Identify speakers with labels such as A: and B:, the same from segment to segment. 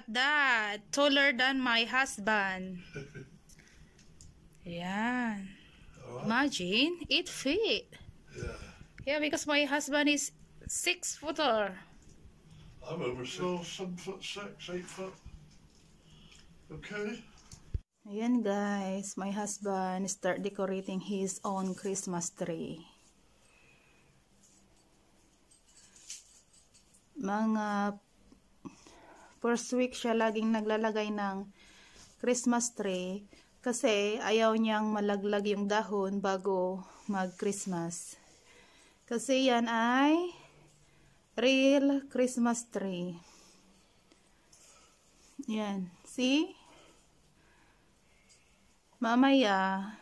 A: at that. Taller than my husband. Yan. Imagine, 8 feet. Yeah, because my husband is 6-footer.
B: I'm over 7'6", 8 foot. Okay.
A: Ayan guys, my husband start decorating his own Christmas tree. Mga first week siya laging naglalagay ng Christmas tree kasi ayaw niyang malaglag yung dahon bago mag-Christmas. Kasi yan ay real Christmas tree. Yan, see? Mamaya,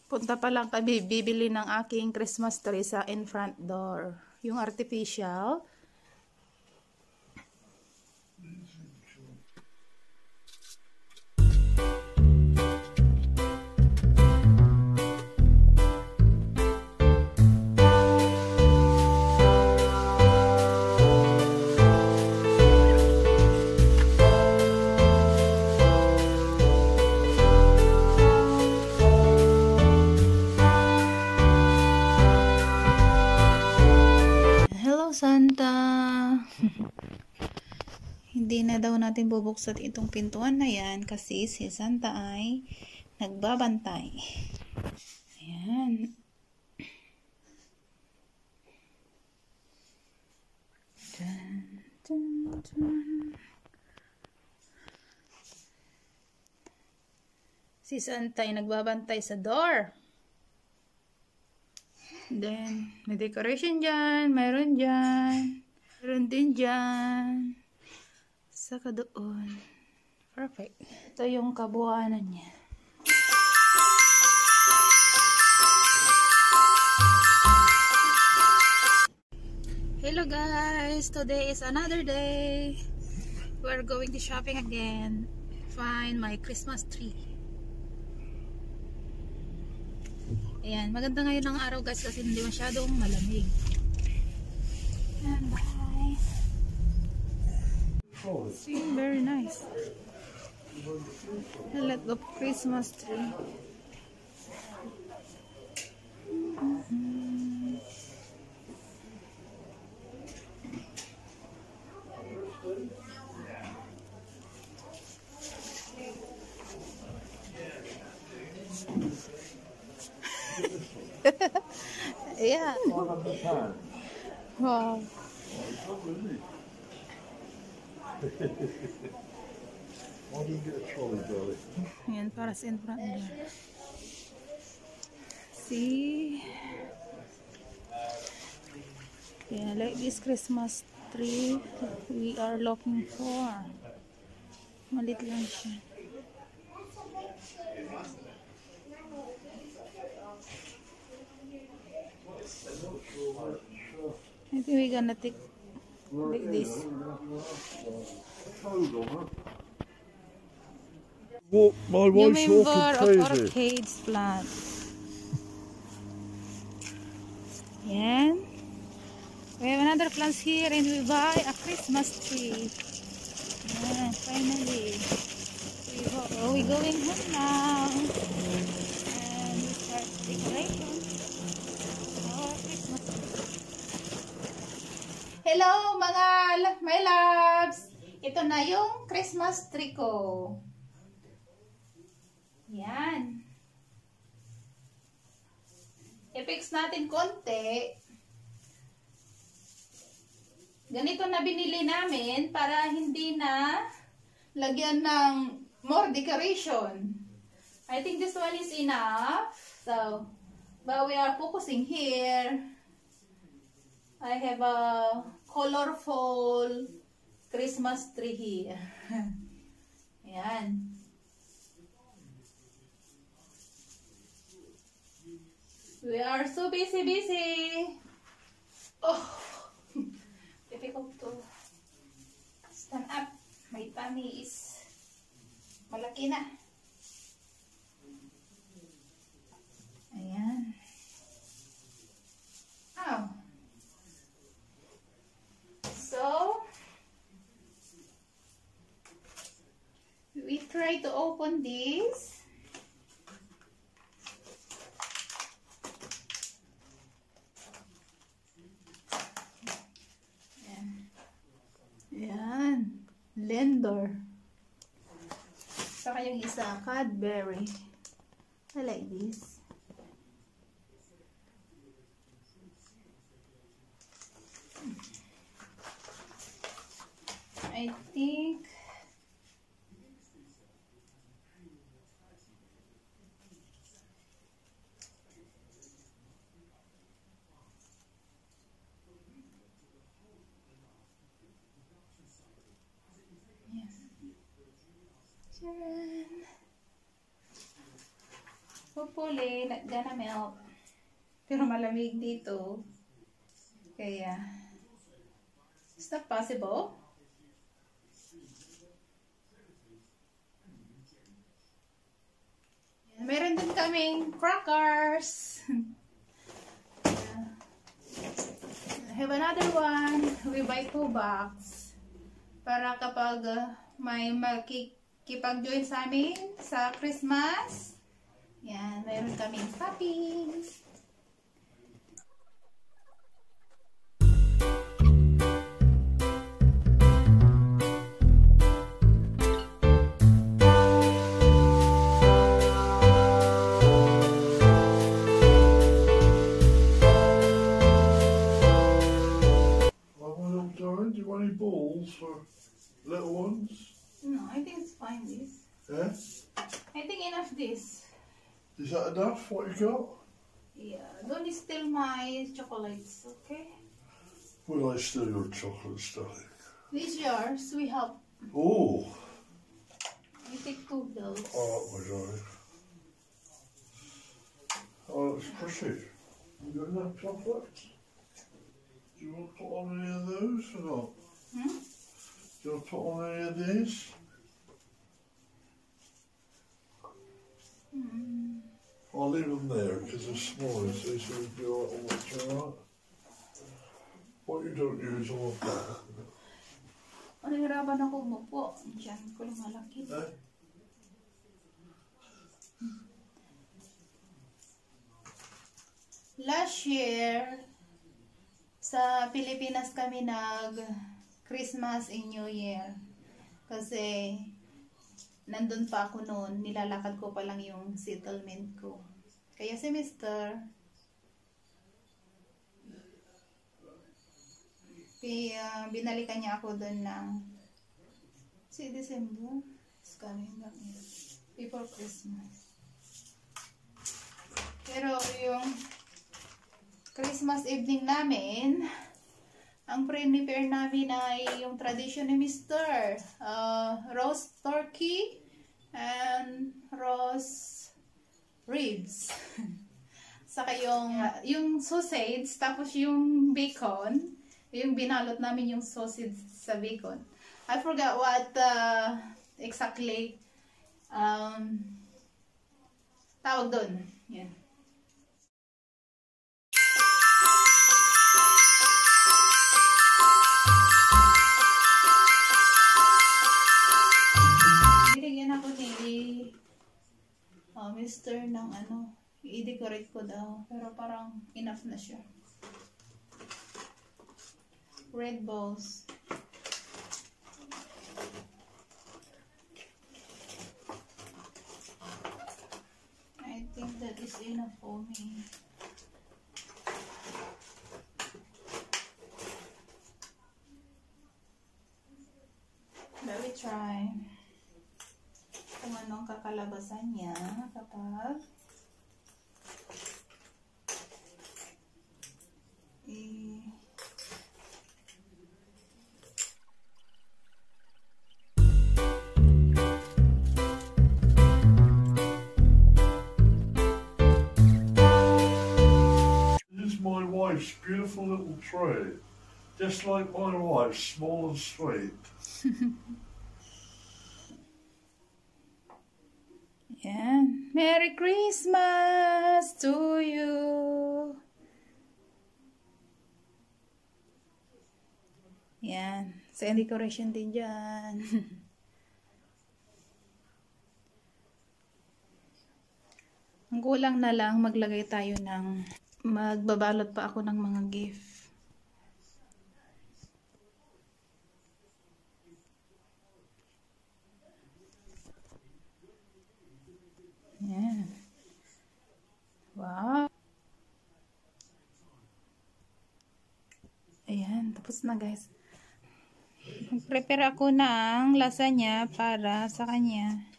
A: punta pa lang kami bibili ng aking Christmas tree sa in front door. Yung artificial. Santa. Hindi na daw natin bubuksan itong pintuan na yan kasi si Santa ay nagbabantay. Ayan. Dun, dun, dun. Si Santa ay nagbabantay sa door. Then, may decoration dyan, mayroon dyan, mayroon din dyan, saka doon. Perfect. Ito yung kabuuanan niya. Hello guys! Today is another day. We're going to shopping again. Find my Christmas tree. Ayan, maganda ngayon ang araw guys kasi hindi masyadong malamig. And bye. See, very nice. A lot of Christmas tree. Yeah. Wow.
B: Why do you get a trolley, Dolly?
A: Ayan, para sa in front niya. See? Yeah, like this Christmas tree we are looking for. Malit lang siya. I think we're gonna take like this.
B: My
A: New
B: wife's
A: member of
B: walking crazy.
A: Arcades plant. Yan. We have another plants here and we buy a Christmas tree. Yan, finally. We're going home now. And we start decorating our Christmas tree. Hello my loves! Ito na yung Christmas tree ko. Yan. I-fix natin konti. Ganito na binili namin para hindi na lagyan ng more decoration. I think this one is enough. So, but we are focusing here. I have a colorful Christmas tree here. Ayan. We are so busy. Oh, difficult to stand up. My tummy is malaki na. Ayan. Oh. So, try to open this. Yan. Lender. Saka yung isa, Cadbury. I like this. I think hopefully, not gonna melt. Pero malamig dito. Kaya, it's not possible. Meron din kaming crackers. I have another one. We buy 2 box. Para kapag may makikipag-join sa amin sa Christmas, yan, mayroon kaming topping.
B: Do you want any balls for little ones?
A: No, I think it's fine this.
B: Yeah?
A: I think enough this.
B: Is that enough, what you got?
A: Yeah, don't steal my chocolates, okay?
B: Will I steal your chocolate stuff?
A: This is yours, we help.
B: Oh!
A: You take 2 bills.
B: Oh, my darling. Oh, it's pretty. You got enough chocolates? Do you want to put on any of those or not?
A: Hmm?
B: Do you want to put on any of these? I'll leave them there because they're small, you see, so we'll be alright on what's alright. What you don't use all of that.
A: Nahirapan ako umupo. Diyan ko lumalaki.
B: Eh?
A: Last year, sa Pilipinas kami Christmas and New Year. Kasi, nandun pa ako noon, nilalakad ko pa lang yung settlement ko. Kaya si Mr. Binalikan niya ako doon ng December is coming back before Christmas. Pero yung Christmas evening namin, ang prepare namin ay yung tradition ni Mr. Roast turkey and roast ribs. Saka yung sausage, tapos yung bacon, yung binalot namin yung sausage sa bacon. I forgot what exactly tawag doon. Yan. Binigyan ako ni Mr. ng i-decorate ko daw. Pero parang enough na siya. Red balls. I think that is enough for me. Let me try kung anong kakalabasan niya kapag
B: This is my wife's beautiful little tray. Just like my wife, small and sweet.
A: Yan. Merry Christmas to you. Yan. Sa decoration din dyan. Ang kulang na lang, maglagay tayo ng, magbabalot pa ako ng mga gift. Yan. Wow. Ayan, tapos na guys. Mag-prepare ako ng lasagna para sa kanya.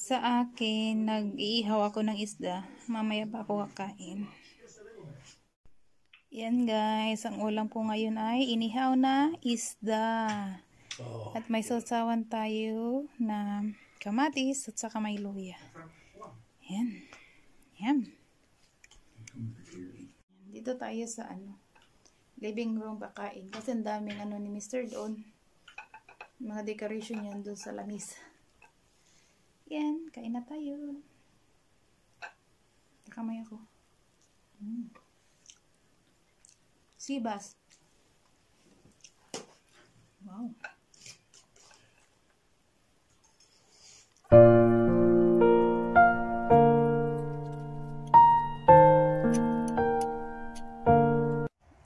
A: Sa akin, nag-iihaw ako ng isda. Mamaya pa ako kakain. Yan guys, ang ulam po ngayon ay inihaw na isda. At may sausawan tayo na kamatis at saka may luya. Yan. Yan. Dito tayo sa living room kakain. Kasi ang daming ni Mr. doon. Mga decoration yan doon sa lamis. Yan, kain na tayo. Kakamay ako. Sibas. Wow.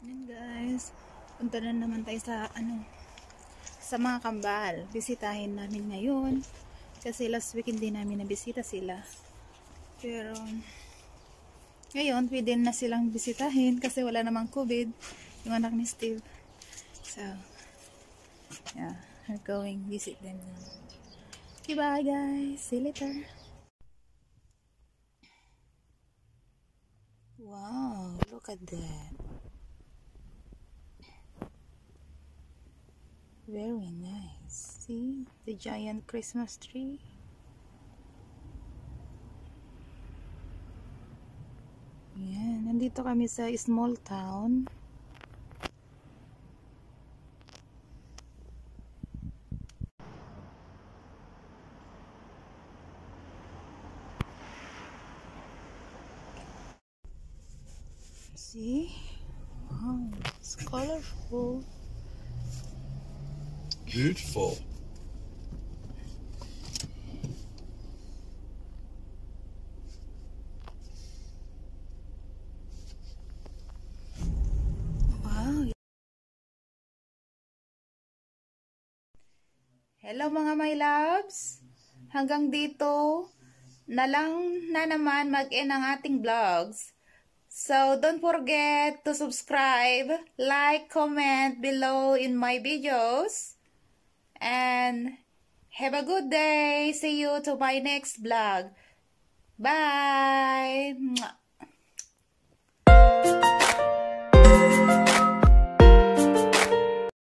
A: Yan guys. Punta na naman tayo sa sa mga kambal. Bisitahin namin ngayon. Kasi last week hindi namin nabisita sila. Pero ngayon pwede na silang bisitahin kasi wala namang COVID yung anak ni Steve. So yeah, we're going visit them now. Okay, bye guys. See you later. Wow, look at that. Very nice. See the giant Christmas tree. Yan, nandito kami sa small town. See? Wow, it's colorful.
B: Beautiful.
A: Wow. Hello mga my loves. Hanggang dito na lang na naman mag-end ang ating vlogs. So don't forget to subscribe, like, comment below in my videos. And have a good day. See you to my next vlog. Bye.